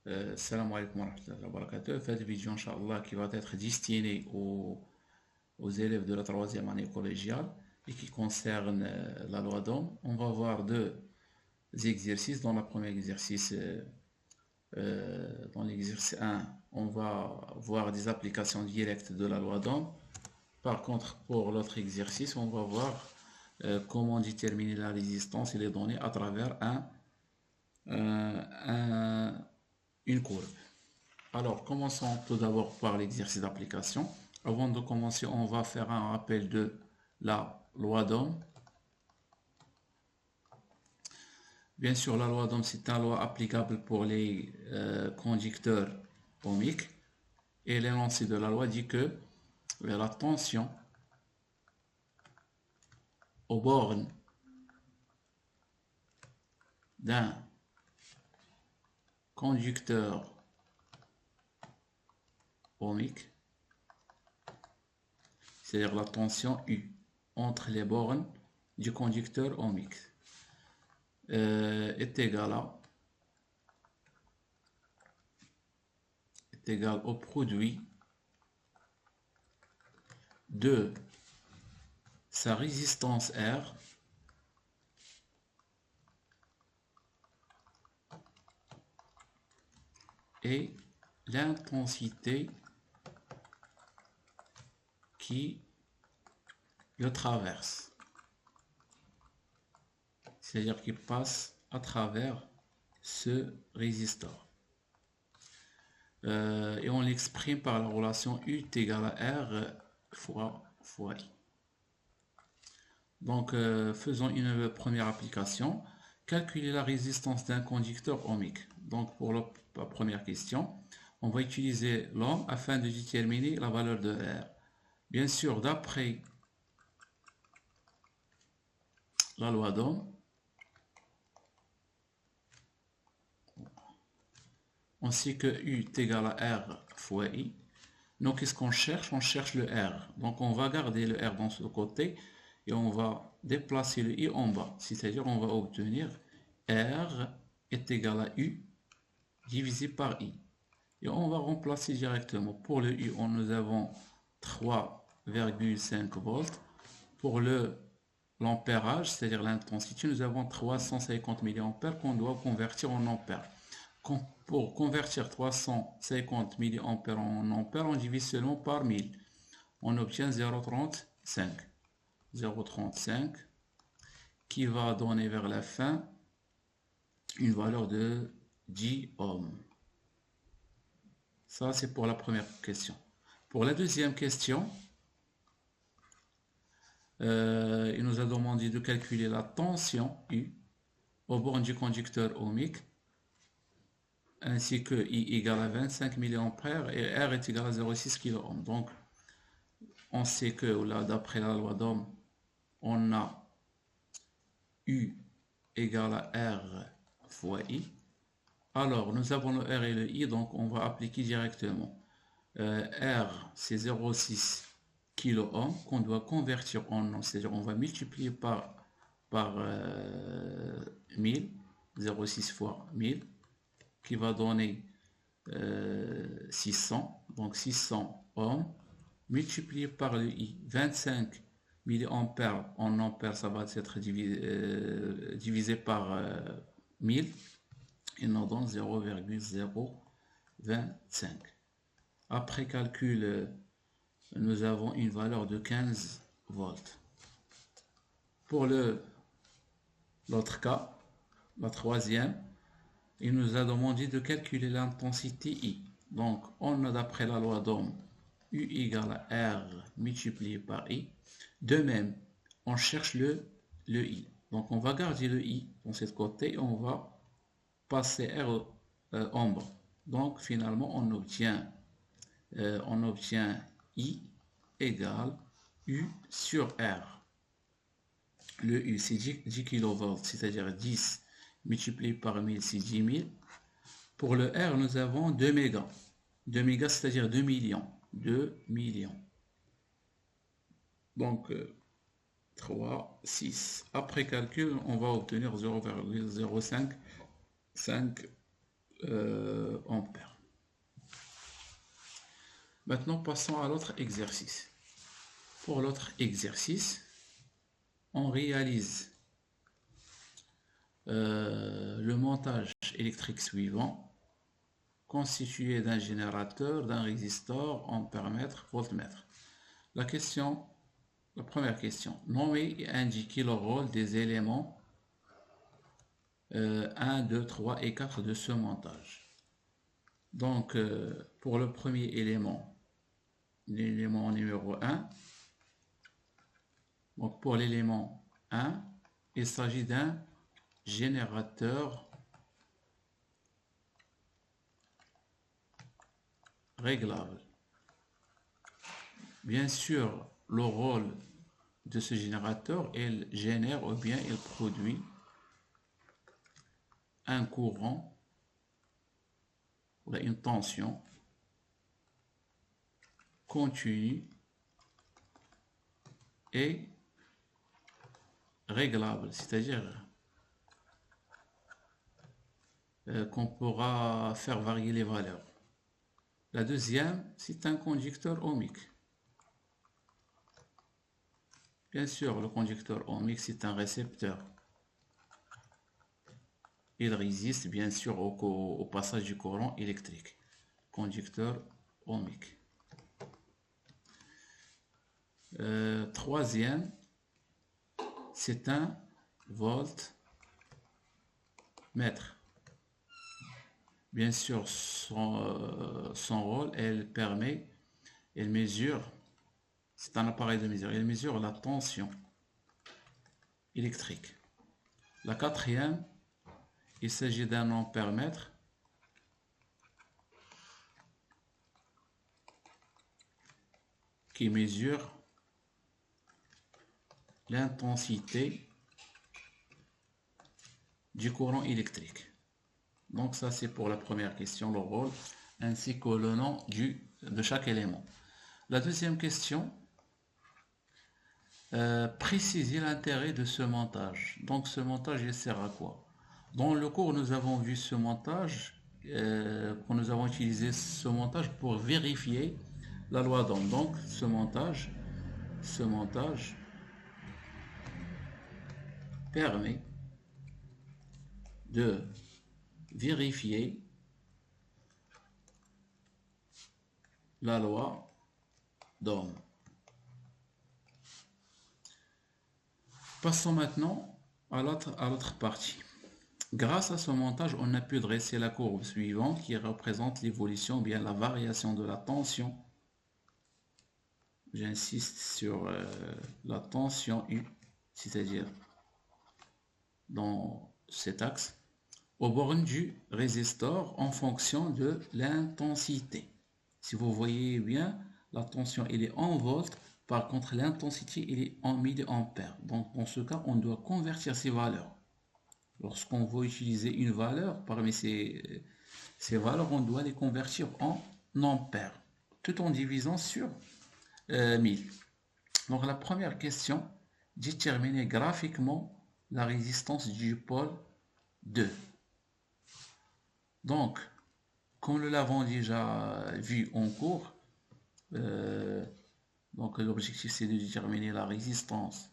Salam alaikum wa rahmatullahi wa barakatuh. Cette vidéo, Inch'Allah, qui va être destinée aux élèves de la troisième année collégiale et qui concerne la loi d'Ohm. On va voir deux exercices. Dans le premier exercice, dans l'exercice 1, on va voir des applications directes de la loi d'Ohm. Par contre, pour l'autre exercice, on va voir comment déterminer la résistance et les données à travers une courbe. Alors, commençons tout d'abord par l'exercice d'application. Avant de commencer, on va faire un rappel de la loi d'Ohm. Bien sûr, la loi d'Ohm, c'est une loi applicable pour les conducteurs ohmiques. Et l'énoncé de la loi dit que la tension aux bornes d'un conducteur ohmique, c'est-à-dire la tension U entre les bornes du conducteur ohmique, est égal au produit de sa résistance R et l'intensité qui le traverse, c'est-à-dire qui passe à travers ce résisteur. Et on l'exprime par la relation U est égale à R fois I. Donc, faisons une première application. Calculer la résistance d'un conducteur ohmique. Donc, pour la première question, on va utiliser l'ohm afin de déterminer la valeur de R. Bien sûr, d'après la loi d'Ohm, on sait que U est égal à R fois I. Donc, qu'est-ce qu'on cherche? On cherche le R. Donc, on va garder le R dans ce côté et on va déplacer le I en bas. C'est-à-dire, on va obtenir R est égal à U divisé par I. Et on va remplacer directement. Pour le U, nous avons 3,5 volts. Pour l'ampérage, c'est-à-dire l'intensité, nous avons 350 mA qu'on doit convertir en ampères. Pour convertir 350 mA en ampères, on divise seulement par 1000. On obtient 0,35. 0,35 qui va donner vers la fin une valeur de 10 ohms. Ça, c'est pour la première question. Pour la deuxième question, il nous a demandé de calculer la tension U au bornes du conducteur ohmique, ainsi que I égale à 25 mA et R est égal à 0,6 kΩ. Donc, on sait que là, d'après la loi d'Ohm, on a U égale à R fois I. Alors, nous avons le R et le I, donc on va appliquer directement. R, c'est 0,6 kΩ qu'on doit convertir en ohms, c'est-à-dire on va multiplier par 1000, 0,6 fois 1000, qui va donner 600, donc 600 ohms, multiplié par le I, 25 mA en ampères, ça va être divisé par 1000, et nous donne 0,025. Après calcul, nous avons une valeur de 15 volts. Pour l'autre cas, la troisième, il nous a demandé de calculer l'intensité I. Donc, on a d'après la loi d'Ohm, U égale à R multiplié par I. De même, on cherche le I. Donc, on va garder le I dans ce côté et on va passer R en bas. Donc, finalement, on obtient I égale U sur R. Le U, c'est 10 kV, c'est-à-dire 10 multiplié par 1000, c'est 10 000. Pour le R, nous avons 2 mégas. 2 mégas, c'est-à-dire 2 millions. 2 millions. Donc, 3, 6. Après calcul, on va obtenir 0,055 ampères. Maintenant, passons à l'autre exercice. Pour l'autre exercice, on réalise le montage électrique suivant, constitué d'un générateur, d'un résistor, ampère-mètre, voltmètre. La première question, nommer et indiquer le rôle des éléments 1, 2, 3 et 4 de ce montage. Donc, pour le premier élément, l'élément numéro 1, donc pour l'élément 1, il s'agit d'un générateur réglable. Bien sûr, le rôle de ce générateur, il génère ou bien il produit un courant ou une tension continue et réglable, c'est-à-dire qu'on pourra faire varier les valeurs. La deuxième, c'est un conducteur ohmique. Bien sûr, le conducteur ohmique, c'est un récepteur. Il résiste bien sûr au passage du courant électrique. Conducteur ohmique. Troisième, c'est un voltmètre. Bien sûr, son rôle, elle mesure, c'est un appareil de mesure, elle mesure la tension électrique. La quatrième, il s'agit d'un ampère-mètre qui mesure l'intensité du courant électrique. Donc ça c'est pour la première question, le rôle, ainsi que le nom de chaque élément. La deuxième question, préciser l'intérêt de ce montage. Donc ce montage il sert à quoi? Dans le cours nous avons vu ce montage, nous avons utilisé ce montage pour vérifier la loi d'Ohm. Donc ce montage permet de vérifier la loi d'Ohm. Passons maintenant à l'autre partie. Grâce à ce montage, on a pu dresser la courbe suivante qui représente l'évolution ou bien la variation de la tension. J'insiste sur la tension U, c'est-à-dire dans cet axe, aux bornes du résistor en fonction de l'intensité. Si vous voyez bien, la tension elle est en volts, par contre l'intensité elle est en milliampères. Donc dans ce cas, on doit convertir ces valeurs. Lorsqu'on veut utiliser une valeur, parmi ces valeurs, on doit les convertir en ampères, tout en divisant sur 1000. Donc la première question, déterminer graphiquement la résistance du pôle 2. Donc, comme nous l'avons déjà vu en cours, donc l'objectif c'est de déterminer la résistance.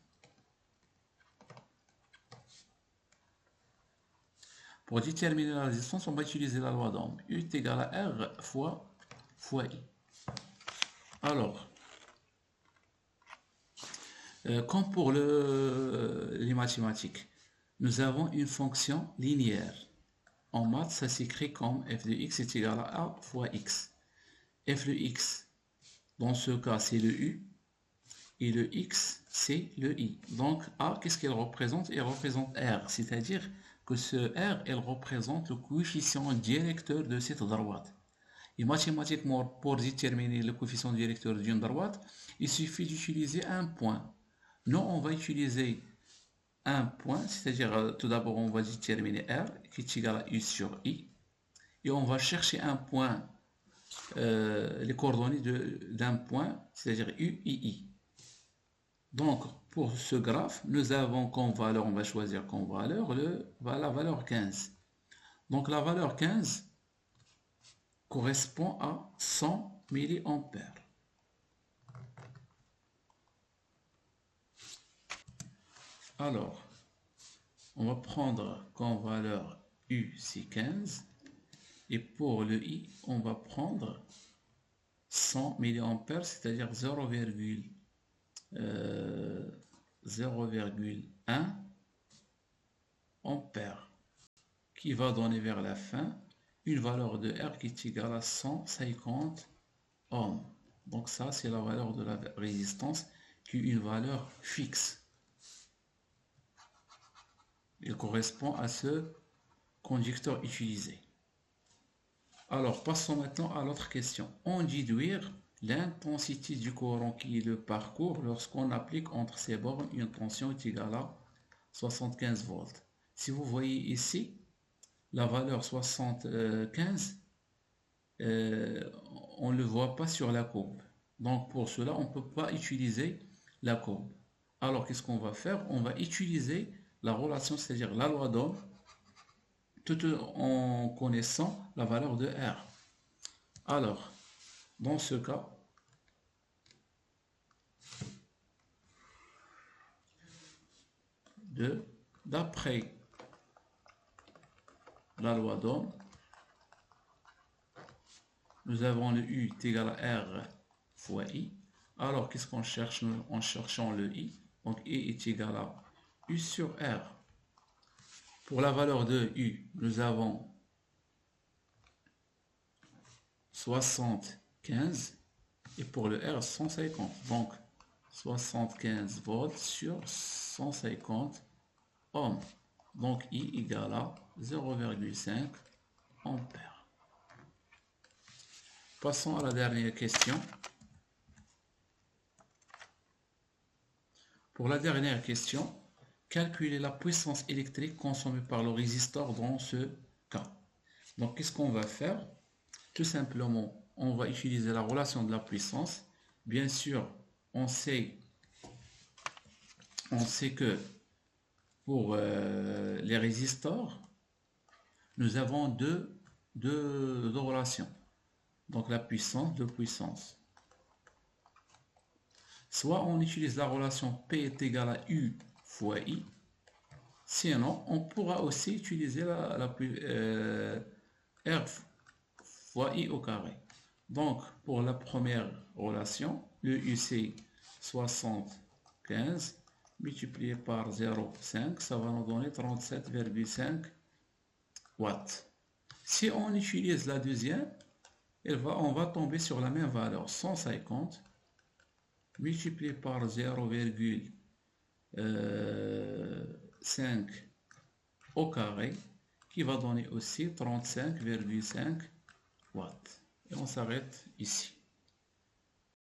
Pour déterminer la résistance, on va utiliser la loi d'Ohm. U est égal à R fois I. Alors, comme pour les mathématiques, nous avons une fonction linéaire. En maths, ça s'écrit comme f de x est égal à a fois x. F de x, dans ce cas, c'est le u, et le x, c'est le i. Donc, a, qu'est-ce qu'elle représente? Elle représente r, c'est-à-dire que ce r, elle représente le coefficient directeur de cette droite. Et mathématiquement, pour déterminer le coefficient directeur d'une droite, il suffit d'utiliser un point. Nous, on va utiliser un point, c'est-à-dire tout d'abord, on va déterminer r, qui est égal à u sur i, et on va chercher un point, les coordonnées d'un point, c'est-à-dire u, i. Donc, pour ce graphe, nous avons comme valeur, on va choisir comme valeur la valeur 15. Donc, la valeur 15, correspond à 100 milliampères. Alors, on va prendre comme valeur U, c'est 15. Et pour le I, on va prendre 100 milliampères, c'est-à-dire 0,1 ampère, qui va donner vers la fin une valeur de R qui est égale à 150 ohms. Donc ça, c'est la valeur de la résistance qui est une valeur fixe. Il correspond à ce conducteur utilisé. Alors, passons maintenant à l'autre question. On déduire l'intensité du courant qui le parcourt lorsqu'on applique entre ces bornes une tension égale à 75 volts. Si vous voyez ici, la valeur 75, on ne le voit pas sur la courbe. Donc, pour cela, on ne peut pas utiliser la courbe. Alors, qu'est-ce qu'on va faire? On va utiliser la relation, c'est-à-dire la loi d'Ohm, tout en connaissant la valeur de R. Alors, dans ce cas, d'après la loi d'Ohm, nous avons le U est égal à R fois I. Alors, qu'est-ce qu'on cherche en cherchant le I? Donc, I est égal à U sur R. Pour la valeur de U, nous avons 75 et pour le R, 150. Donc, 75 volts sur 150 ohms. Donc, I égale à 0,5 ampères. Passons à la dernière question. Pour la dernière question, calculer la puissance électrique consommée par le résisteur dans ce cas. Donc, qu'est-ce qu'on va faire? Tout simplement, on va utiliser la relation de la puissance. Bien sûr, on sait que pour les résistors, nous avons deux relations. Donc, la puissance de puissance. Soit on utilise la relation P est égal à U fois I. Sinon, on pourra aussi utiliser R fois I au carré. Donc, pour la première relation, le U c'est 75 multiplié par 0,5, ça va nous donner 37,5 watts. Si on utilise la deuxième, on va tomber sur la même valeur, 150 multiplié par 0,5 au carré, qui va donner aussi 35,5 watts. Et on s'arrête ici.